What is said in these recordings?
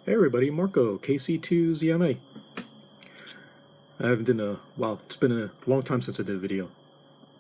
Hey everybody, Marco, KC2ZMA. I haven't done a, well, it's been a long time since I did a video.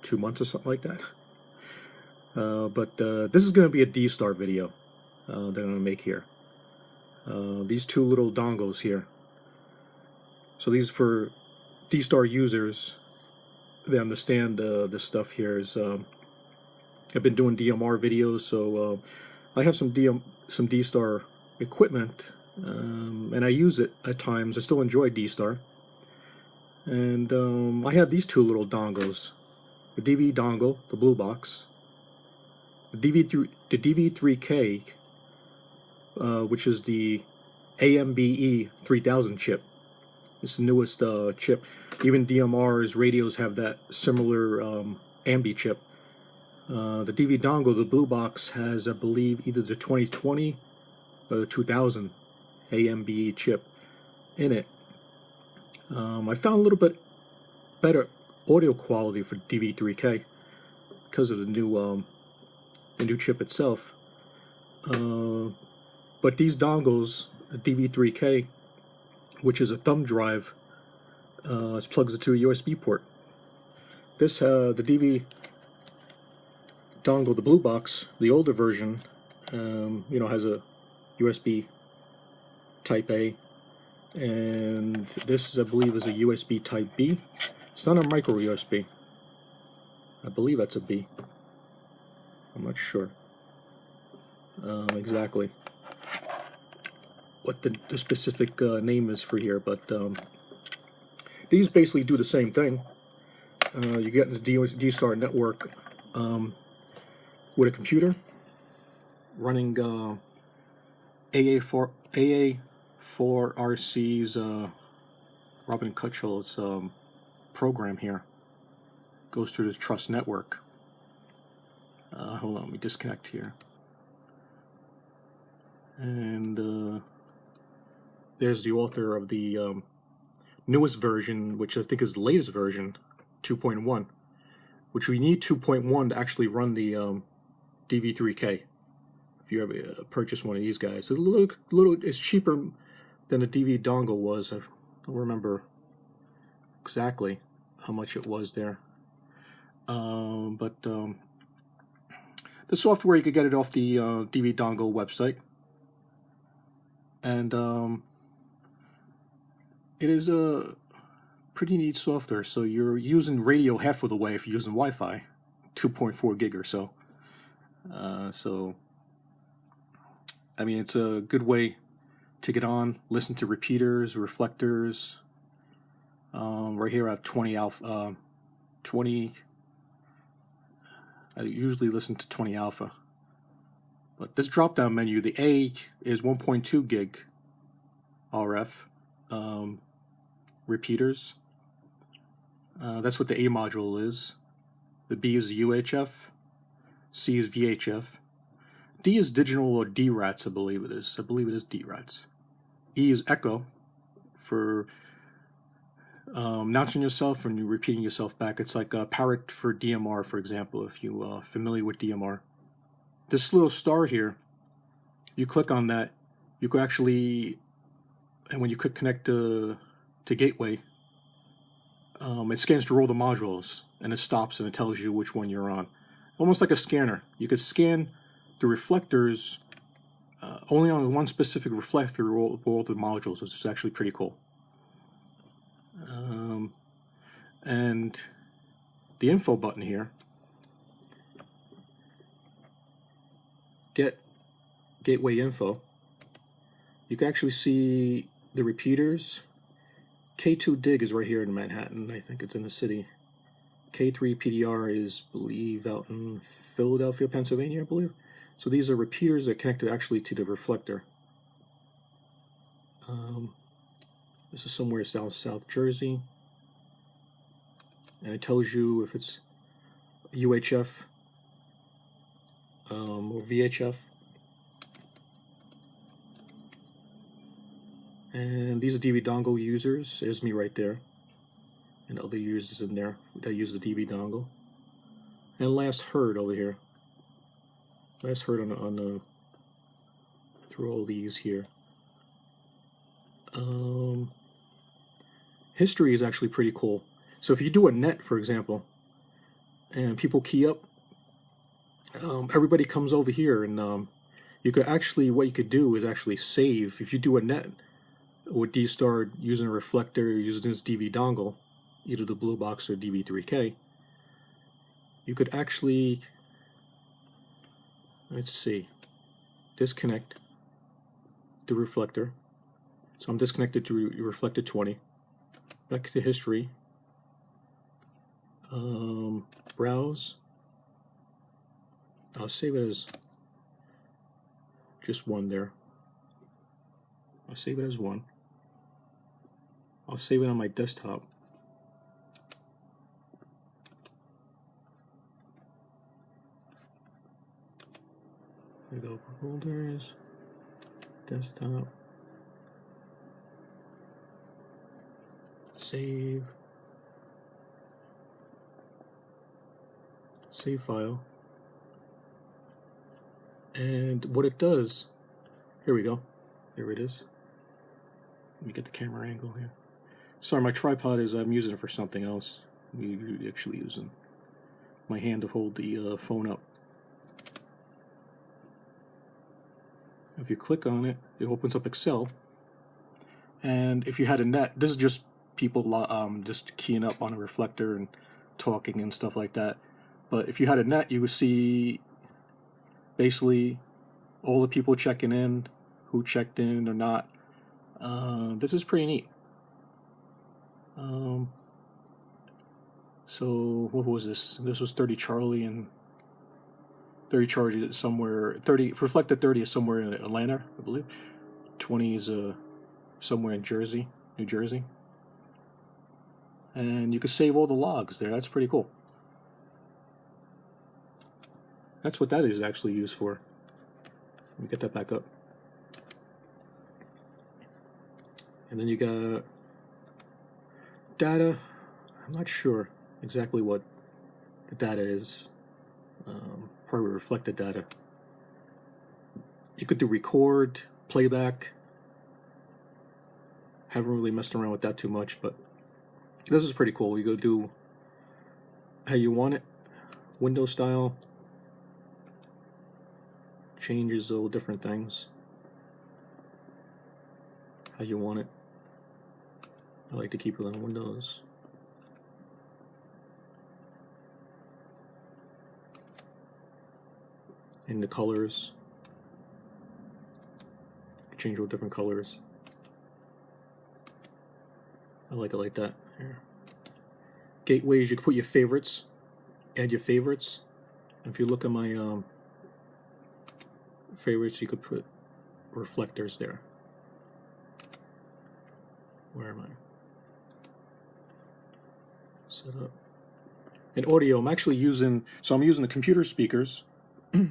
2 months or something like that. But this is going to be a Dstar video that I'm going to make here. These two little dongles here. So these are for Dstar users that understand this stuff here. I've been doing DMR videos, so I have some Dstar equipment, and I use it at times. I still enjoy Dstar, and I have these two little dongles: the DV dongle, the blue box, the Dv3k, which is the AMBE 3000 chip. It's the newest chip. Even DMR's radios have that similar AMBE chip. The DV dongle, the blue box, has, I believe, either the 2020 or the 2000 AMBE chip in it. I found a little bit better audio quality for Dv3k because of the new chip itself. But these dongles, Dv3k, which is a thumb drive, it plugs into a USB port. This the DV dongle, the blue box, the older version, has a USB Type A, and this, I believe, is a USB Type B. It's not a micro USB. I believe that's a B. I'm not sure exactly what the specific name is for here, but these basically do the same thing. You get the Dstar network with a computer running AA4RC's Robin Cutchell's program here. Goes through the Trust network. Hold on, let me disconnect here. And there's the author of the newest version, which I think is the latest version, 2.1, which we need 2.1 to actually run the Dv3k. If you ever purchase one of these guys, it's cheaper than the DV dongle was. I don't remember exactly how much it was there, but the software, you could get it off the DV dongle website, and it is a pretty neat software. So you're using radio half of the way if you're using Wi-Fi, 2.4 gig or so. So I mean, it's a good way to get on, listen to repeaters, reflectors. Right here I have 20 alpha, 20. I usually listen to 20 alpha. But this drop-down menu, the A is 1.2 gig RF repeaters. That's what the A module is. The B is UHF. C is VHF. D is digital, or DRATs, I believe it is. I believe it is DRATs. E is echo for announcing yourself and you're repeating yourself back. It's like a parrot for DMR, for example, if you're familiar with DMR. This little star here, you click on that, you can actually, and when you click connect to gateway, it scans through all the modules, and it stops and it tells you which one you're on. Almost like a scanner. You could scan the reflectors only on one specific reflector all the modules, which is actually pretty cool. And the info button here, get gateway info, you can actually see the repeaters. K2 dig is right here in Manhattan. I think it's in the city. K3 PDR is, I believe, out in Philadelphia, Pennsylvania, I believe. So these are repeaters that are connected actually to the reflector. This is somewhere down South Jersey. And it tells you if it's UHF or VHF. And these are DV dongle users. There's me right there. And other users in there that use the DV dongle. And last heard over here. Last heard on the through all these here. history is actually pretty cool. So if you do a net, for example, and people key up, everybody comes over here, and you could actually, what you could do is actually save. If you do a net with Dstar using a reflector, using this DV dongle, either the blue box or DV3k, you could actually, let's see, disconnect the reflector. So I'm disconnected to reflector 20. Back to history. Browse. I'll save it as just one there. I'll save it as one. I'll save it on my desktop. There we go. Folders. Desktop. Save. Save file. And what it does, here we go. There it is. Let me get the camera angle here. Sorry, my tripod is, I'm using it for something else. I'm actually using my hand to hold the phone up. If you click on it, it opens up Excel. And if you had a net, this is just people just keying up on a reflector and talking and stuff like that. But if you had a net, you would see basically all the people checking in, who checked in or not. This is pretty neat. So what was this? This was 30 Charlie, and 30 Charlie is somewhere, 30 reflected 30 is somewhere in Atlanta, I believe. 20 is somewhere in Jersey, New Jersey. And you can save all the logs there. That's pretty cool. That's what that is actually used for. Let me get that back up. And then you got data. I'm not sure exactly what the data is. Probably reflected data. You could do record, playback. Haven't really messed around with that too much, but this is pretty cool. You go do how you want it, window style. Changes all different things. How you want it. I like to keep it on Windows. And the colors. Change all different colors. I like it like that. Here. Gateways, you can put your favorites. Add your favorites. If you look at my favorites, you could put reflectors there. Where am I? Set up. In audio, I'm actually using, so I'm using the computer speakers, the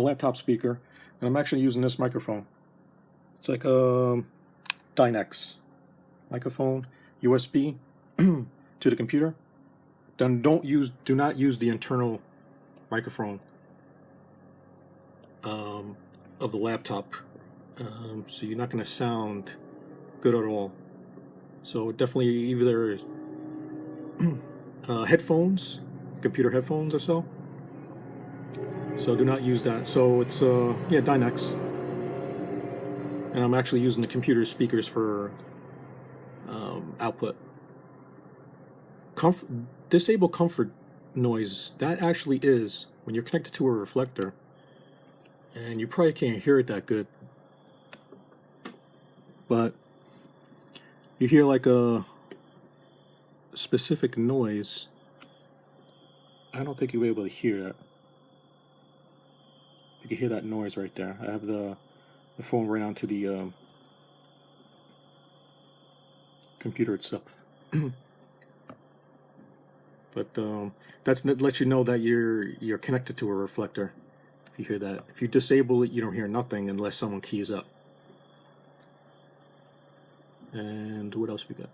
laptop speaker, and I'm actually using this microphone. It's like a Dynex microphone, USB to the computer. Then do not use the internal microphone of the laptop, so you're not going to sound good at all. So definitely either headphones, computer headphones or so. So do not use that. So it's yeah, Dynex, and I'm actually using the computer speakers for output. Disable comfort noise. That actually is when you're connected to a reflector. And you probably can't hear it that good, but you hear like a specific noise. I don't think you'll be able to hear that. You can hear that noise right there. I have the phone right onto the computer itself. But that lets you know that you're connected to a reflector. If you hear that. If you disable it, you don't hear nothing unless someone keys up. And what else we got?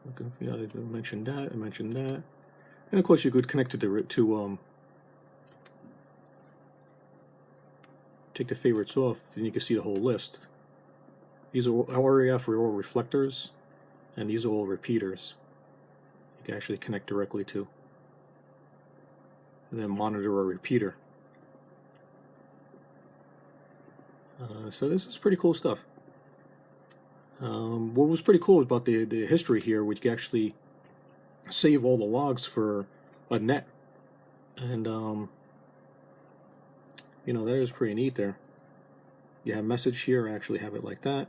I mentioned that. And of course, you could connect it to take the favorites off, and you can see the whole list. These are RAF are all reflectors, and these are all repeaters. You can actually connect directly to. And then monitor a repeater. So this is pretty cool stuff. What was pretty cool about the history here, we could actually save all the logs for a net. And you know, that is pretty neat there. You have message here, I actually have it like that.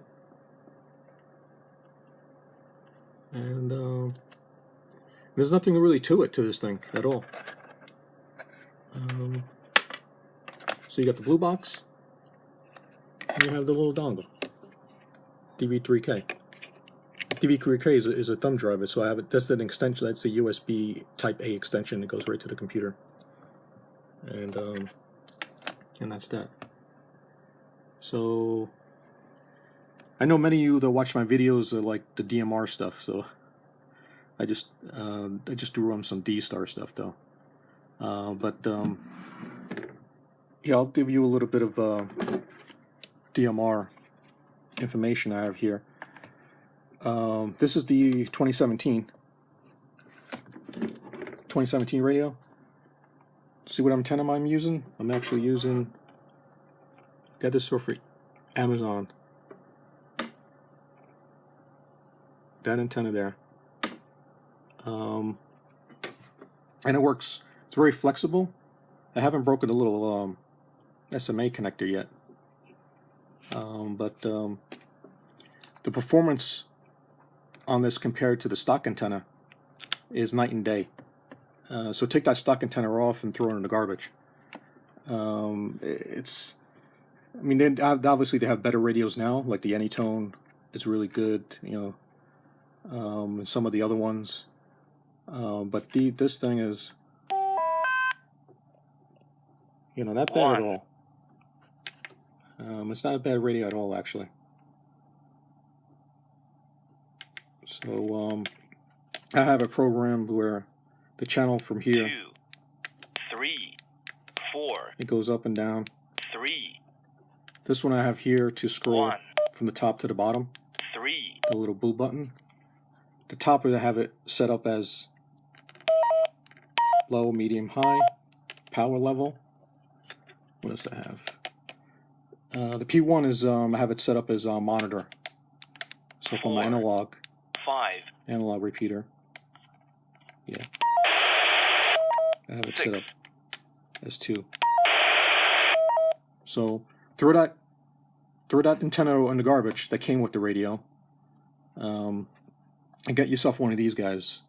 And there's nothing really to this thing at all. So you got the blue box, and you have the little dongle, DV3k. DV3k is a thumb drive, so I have it. That's an extension. That's a USB Type A extension that goes right to the computer, and that's that. So I know many of you that watch my videos are like the DMR stuff, so I just threw on some Dstar stuff though. Yeah, I'll give you a little bit of DMR information I have here. This is the 2017 radio. See what antenna I'm using? I'm actually using, got this for free, Amazon. That antenna there. And it works. It's very flexible. I haven't broken the little SMA connector yet. But the performance on this compared to the stock antenna is night and day. So take that stock antenna off and throw it in the garbage. I mean, obviously they have better radios now, like the Anytone is really good, you know, and some of the other ones. But this thing is, you know, not bad at all. It's not a bad radio at all, actually. So I have a program where the channel from here, 2, 3, 4, it goes up and down. 3. This one I have here to scroll 1, from the top to the bottom. 3. The little blue button. The top, I have it set up as low, medium, high, power level. What does that have? The P1 is I have it set up as monitor. So for my analog 5 analog repeater. Yeah. I have it 6 set up as 2. So throw that antenna in the garbage that came with the radio. And get yourself one of these guys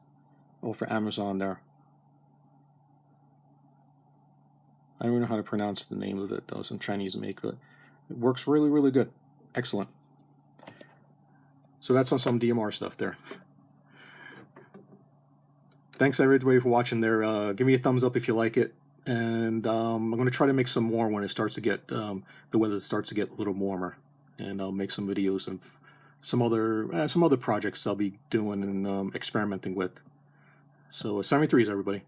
over Amazon there. I don't know how to pronounce the name of it though, some Chinese make, but it works really, really good. Excellent. So that's on some DMR stuff there. Thanks everybody for watching there. Give me a thumbs up if you like it. And I'm going to try to make some more when it starts to get, the weather starts to get a little warmer. And I'll make some videos of some other projects I'll be doing and experimenting with. So 73s everybody.